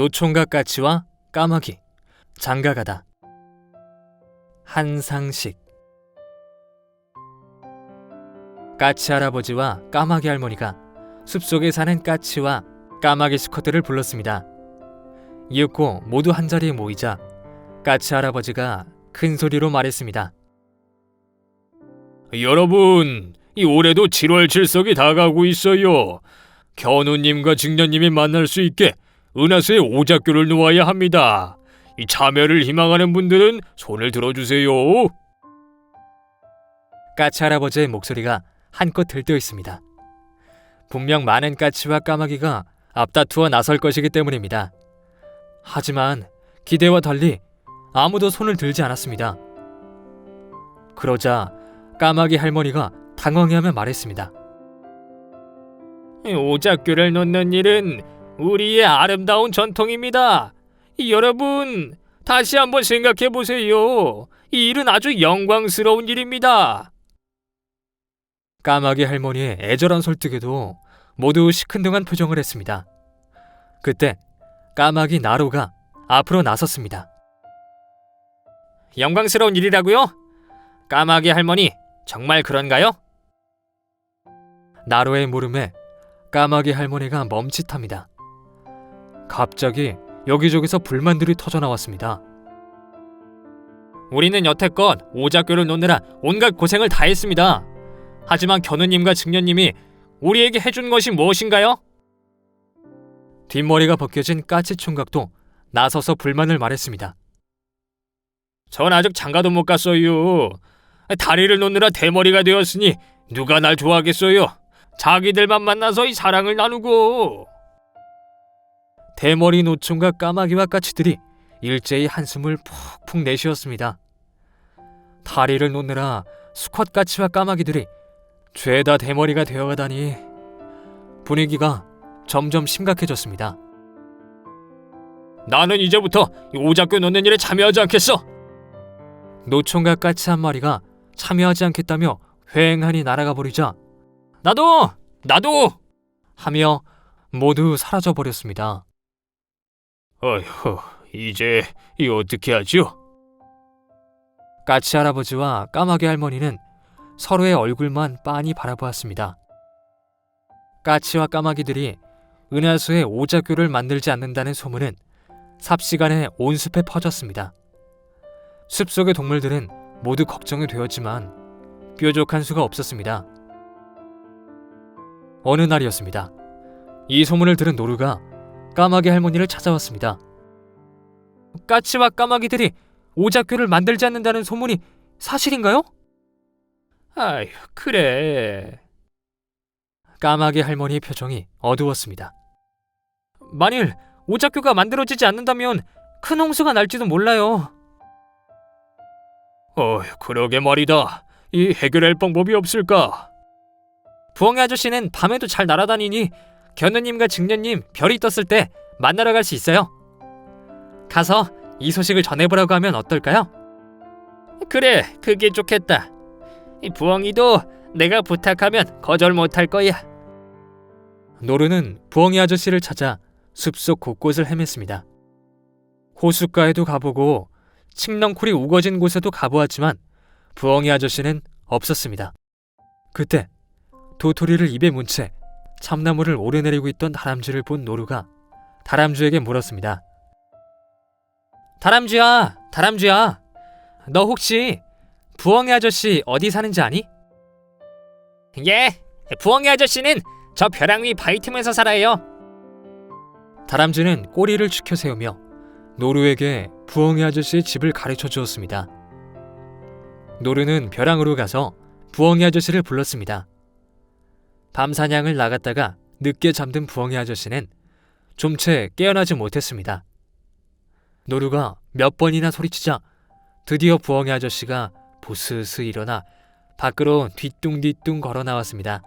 노총각 까치와 까마귀, 장가가다. 한상식. 까치 할아버지와 까마귀 할머니가 숲속에 사는 까치와 까마귀 수컷들을 불렀습니다. 이윽고 모두 한자리에 모이자 까치 할아버지가 큰 소리로 말했습니다. 여러분, 이 올해도 7월 7석이 다가오고 있어요. 견우님과 직녀님이 만날 수 있게 은하수에 오작교를 놓아야 합니다. 이 참여를 희망하는 분들은 손을 들어주세요. 까치 할아버지의 목소리가 한껏 들떠 있습니다. 분명 많은 까치와 까마귀가 앞다투어 나설 것이기 때문입니다. 하지만 기대와 달리 아무도 손을 들지 않았습니다. 그러자 까마귀 할머니가 당황해하며 말했습니다. 오작교를 놓는 일은 우리의 아름다운 전통입니다. 여러분, 다시 한번 생각해 보세요. 이 일은 아주 영광스러운 일입니다. 까마귀 할머니의 애절한 설득에도 모두 시큰둥한 표정을 했습니다. 그때 까마귀 나로가 앞으로 나섰습니다. 영광스러운 일이라고요? 까마귀 할머니, 정말 그런가요? 나로의 물음에 까마귀 할머니가 멈칫합니다. 갑자기 여기저기서 불만들이 터져나왔습니다. 우리는 여태껏 오작교를 놓느라 온갖 고생을 다 했습니다. 하지만 견우님과 직녀님이 우리에게 해준 것이 무엇인가요? 뒷머리가 벗겨진 까치 총각도 나서서 불만을 말했습니다. 전 아직 장가도 못 갔어요. 다리를 놓느라 대머리가 되었으니 누가 날 좋아하겠어요. 자기들만 만나서 이 사랑을 나누고. 대머리 노총각 까마귀와 까치들이 일제히 한숨을 푹푹 내쉬었습니다. 다리를 놓느라 수컷 까치와 까마귀들이 죄다 대머리가 되어가다니 분위기가 점점 심각해졌습니다. 나는 이제부터 오작교 놓는 일에 참여하지 않겠어. 노총각 까치 한 마리가 참여하지 않겠다며 휑하니 날아가 버리자 나도 하며 모두 사라져버렸습니다. 어휴, 이제 이 어떻게 하죠? 까치 할아버지와 까마귀 할머니는 서로의 얼굴만 빤히 바라보았습니다. 까치와 까마귀들이 은하수에 오작교를 만들지 않는다는 소문은 삽시간에 온 숲에 퍼졌습니다. 숲속의 동물들은 모두 걱정이 되었지만 뾰족한 수가 없었습니다. 어느 날이었습니다. 이 소문을 들은 노루가 까마귀 할머니를 찾아왔습니다. 까치와 까마귀들이 오작교를 만들지 않는다는 소문이 사실인가요? 아휴, 그래. 까마귀 할머니의 표정이 어두웠습니다. 만일 오작교가 만들어지지 않는다면 큰 홍수가 날지도 몰라요. 그러게 말이다. 이 해결할 방법이 없을까? 부엉이 아저씨는 밤에도 잘 날아다니니 견우님과 직녀님 별이 떴을 때 만나러 갈 수 있어요. 가서 이 소식을 전해보라고 하면 어떨까요? 그래, 그게 좋겠다. 이 부엉이도 내가 부탁하면 거절 못할 거야. 노루는 부엉이 아저씨를 찾아 숲속 곳곳을 헤맸습니다. 호숫가에도 가보고 칡넝쿨이 우거진 곳에도 가보았지만 부엉이 아저씨는 없었습니다. 그때 도토리를 입에 문 채 참나무를 오르내리고 있던 다람쥐를 본 노루가 다람쥐에게 물었습니다. 다람쥐야, 너 혹시 부엉이 아저씨 어디 사는지 아니? 예, 부엉이 아저씨는 저 벼랑 위 바위 틈에서 살아요. 다람쥐는 꼬리를 축혀 세우며 노루에게 부엉이 아저씨의 집을 가르쳐 주었습니다. 노루는 벼랑으로 가서 부엉이 아저씨를 불렀습니다. 밤 사냥을 나갔다가 늦게 잠든 부엉이 아저씨는 좀 채 깨어나지 못했습니다. 노루가 몇 번이나 소리치자 드디어 부엉이 아저씨가 부스스 일어나 밖으로 뒤뚱뒤뚱 걸어 나왔습니다.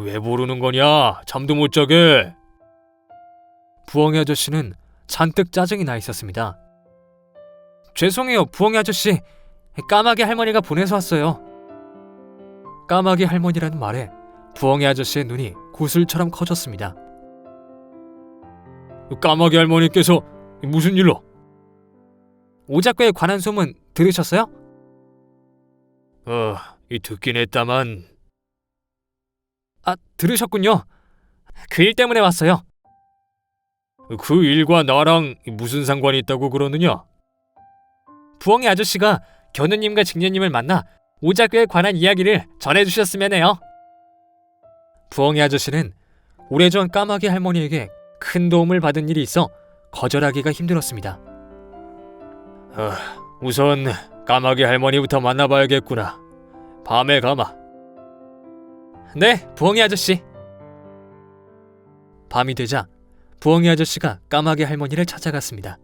왜 부르는 거냐? 잠도 못 자게. 부엉이 아저씨는 잔뜩 짜증이 나 있었습니다. 죄송해요, 부엉이 아저씨. 까마귀 할머니가 보내서 왔어요. 까마귀 할머니라는 말에 부엉이 아저씨의 눈이 구슬처럼 커졌습니다. 까마귀 할머니께서 무슨 일로? 오작교에 관한 소문 들으셨어요? 듣긴 했다만. 아, 들으셨군요. 그 일 때문에 왔어요. 그 일과 나랑 무슨 상관이 있다고 그러느냐? 부엉이 아저씨가 견우님과 직녀님을 만나 오작교에 관한 이야기를 전해주셨으면 해요. 부엉이 아저씨는 오래전 까마귀 할머니에게 큰 도움을 받은 일이 있어 거절하기가 힘들었습니다. 우선 까마귀 할머니부터 만나봐야겠구나. 밤에 가마. 네, 부엉이 아저씨. 밤이 되자 부엉이 아저씨가 까마귀 할머니를 찾아갔습니다.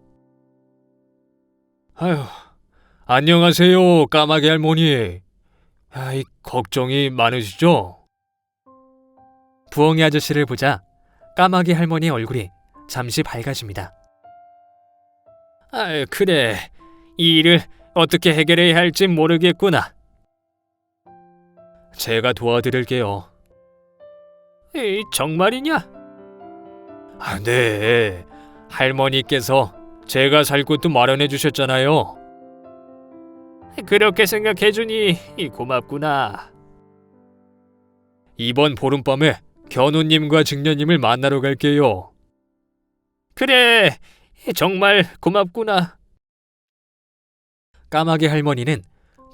아휴, 안녕하세요, 까마귀 할머니. 걱정이 많으시죠? 부엉이 아저씨를 보자 까마귀 할머니의 얼굴이 잠시 밝아집니다. 그래. 이 일을 어떻게 해결해야 할지 모르겠구나. 제가 도와드릴게요. 정말이냐? 네. 할머니께서 제가 살 곳도 마련해 주셨잖아요. 그렇게 생각해주니 고맙구나. 이번 보름밤에 견우님과 직녀님을 만나러 갈게요. 그래, 정말 고맙구나. 까마귀 할머니는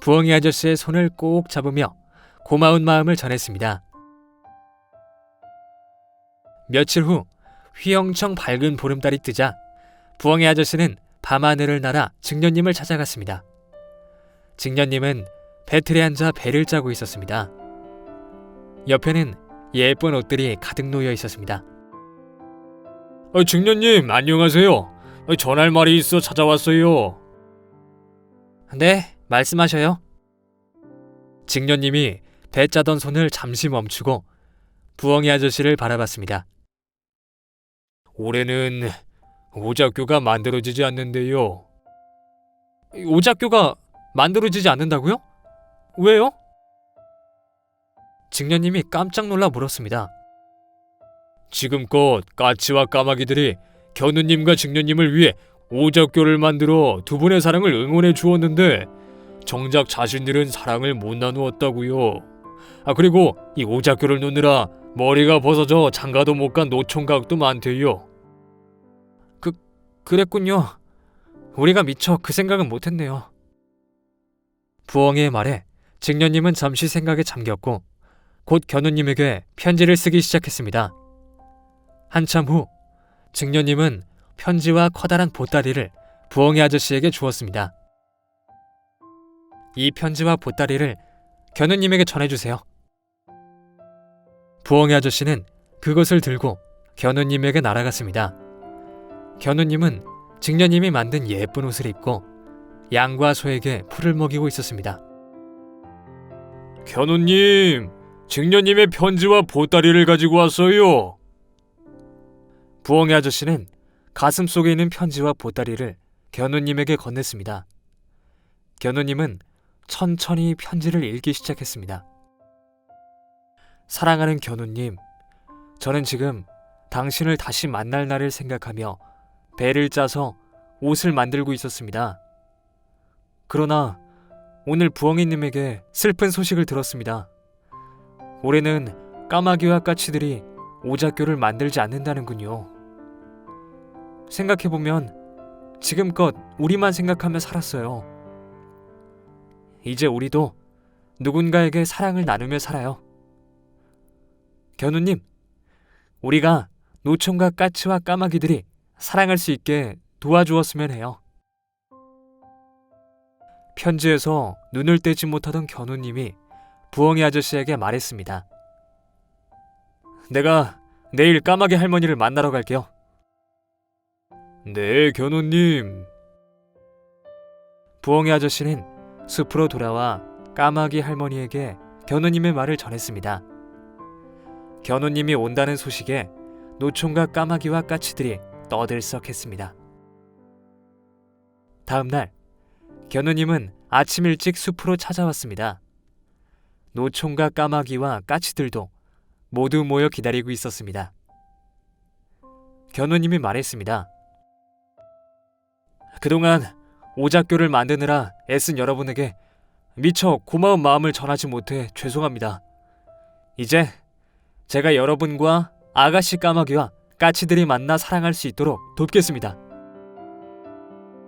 부엉이 아저씨의 손을 꼭 잡으며 고마운 마음을 전했습니다. 며칠 후 휘영청 밝은 보름달이 뜨자 부엉이 아저씨는 밤하늘을 날아 직녀님을 찾아갔습니다. 직녀님은 배틀에 앉아 배를 짜고 있었습니다. 옆에는 예쁜 옷들이 가득 놓여 있었습니다. 직녀님, 안녕하세요. 전할 말이 있어 찾아왔어요. 네, 말씀하셔요. 직녀님이 배 짜던 손을 잠시 멈추고 부엉이 아저씨를 바라봤습니다. 올해는 오작교가 만들어지지 않는데요. 오작교가 만들어지지 않는다고요? 왜요? 직녀님이 깜짝 놀라 물었습니다. 지금껏 까치와 까마귀들이 견우님과 직녀님을 위해 오작교를 만들어 두 분의 사랑을 응원해 주었는데 정작 자신들은 사랑을 못 나누었다고요. 그리고 이 오작교를 놓느라 머리가 벗어져 장가도 못 간 노총각도 많대요. 그랬군요. 우리가 미처 그 생각은 못했네요. 부엉이의 말에 직녀님은 잠시 생각에 잠겼고 곧 견우님에게 편지를 쓰기 시작했습니다. 한참 후 직녀님은 편지와 커다란 보따리를 부엉이 아저씨에게 주었습니다. 이 편지와 보따리를 견우님에게 전해주세요. 부엉이 아저씨는 그것을 들고 견우님에게 날아갔습니다. 견우님은 직녀님이 만든 예쁜 옷을 입고 양과 소에게 풀을 먹이고 있었습니다. 견우님, 직녀님의 편지와 보따리를 가지고 왔어요. 부엉이 아저씨는 가슴 속에 있는 편지와 보따리를 견우님에게 건넸습니다. 견우님은 천천히 편지를 읽기 시작했습니다. 사랑하는 견우님, 저는 지금 당신을 다시 만날 날을 생각하며 배를 짜서 옷을 만들고 있었습니다. 그러나 오늘 부엉이님에게 슬픈 소식을 들었습니다. 올해는 까마귀와 까치들이 오작교를 만들지 않는다는군요. 생각해보면 지금껏 우리만 생각하며 살았어요. 이제 우리도 누군가에게 사랑을 나누며 살아요. 견우님, 우리가 노총각 까치와 까마귀들이 사랑할 수 있게 도와주었으면 해요. 편지에서 눈을 떼지 못하던 견우님이 부엉이 아저씨에게 말했습니다. 내가 내일 까마귀 할머니를 만나러 갈게요. 네, 견우님. 부엉이 아저씨는 숲으로 돌아와 까마귀 할머니에게 견우님의 말을 전했습니다. 견우님이 온다는 소식에 노총각 까마귀와 까치들이 떠들썩했습니다. 다음 날 견우님은 아침 일찍 숲으로 찾아왔습니다. 노총각 까마귀와 까치들도 모두 모여 기다리고 있었습니다. 견우님이 말했습니다. 그동안 오작교를 만드느라 애쓴 여러분에게 미처 고마운 마음을 전하지 못해 죄송합니다. 이제 제가 여러분과 아가씨 까마귀와 까치들이 만나 사랑할 수 있도록 돕겠습니다.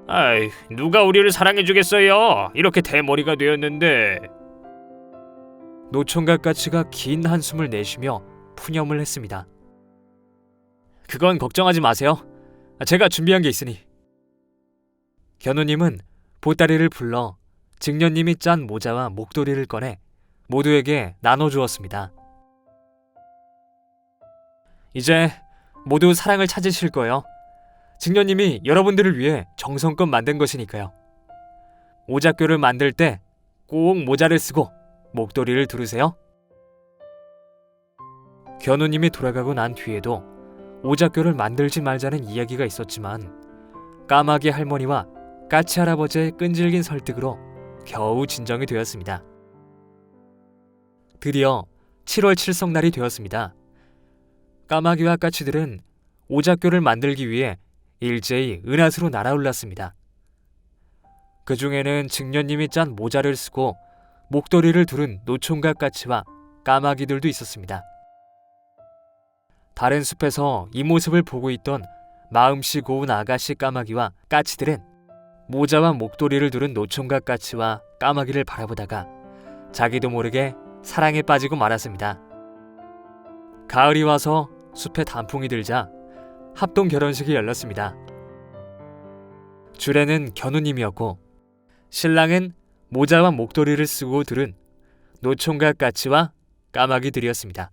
아이, 누가 우리를 사랑해주겠어요? 이렇게 대머리가 되었는데. 노총각 까치가 긴 한숨을 내쉬며 푸념을 했습니다. 그건 걱정하지 마세요. 제가 준비한 게 있으니. 견우님은 보따리를 불러 직녀님이 짠 모자와 목도리를 꺼내 모두에게 나눠주었습니다. 이제 모두 사랑을 찾으실 거예요. 직녀님이 여러분들을 위해 정성껏 만든 것이니까요. 오작교를 만들 때 꼭 모자를 쓰고 목도리를 두르세요. 견우님이 돌아가고 난 뒤에도 오작교를 만들지 말자는 이야기가 있었지만 까마귀 할머니와 까치 할아버지의 끈질긴 설득으로 겨우 진정이 되었습니다. 드디어 7월 칠성날이 되었습니다. 까마귀와 까치들은 오작교를 만들기 위해 일제히 은하수로 날아올랐습니다. 그 중에는 직녀님이 짠 모자를 쓰고 목도리를 두른 노총각 까치와 까마귀들도 있었습니다. 다른 숲에서 이 모습을 보고 있던 마음씨 고운 아가씨 까마귀와 까치들은 모자와 목도리를 두른 노총각 까치와 까마귀를 바라보다가 자기도 모르게 사랑에 빠지고 말았습니다. 가을이 와서 숲에 단풍이 들자 합동 결혼식이 열렸습니다. 주례는 견우님이었고 신랑은 모자와 목도리를 쓰고 들은 노총각 까치와 까마귀들이었습니다.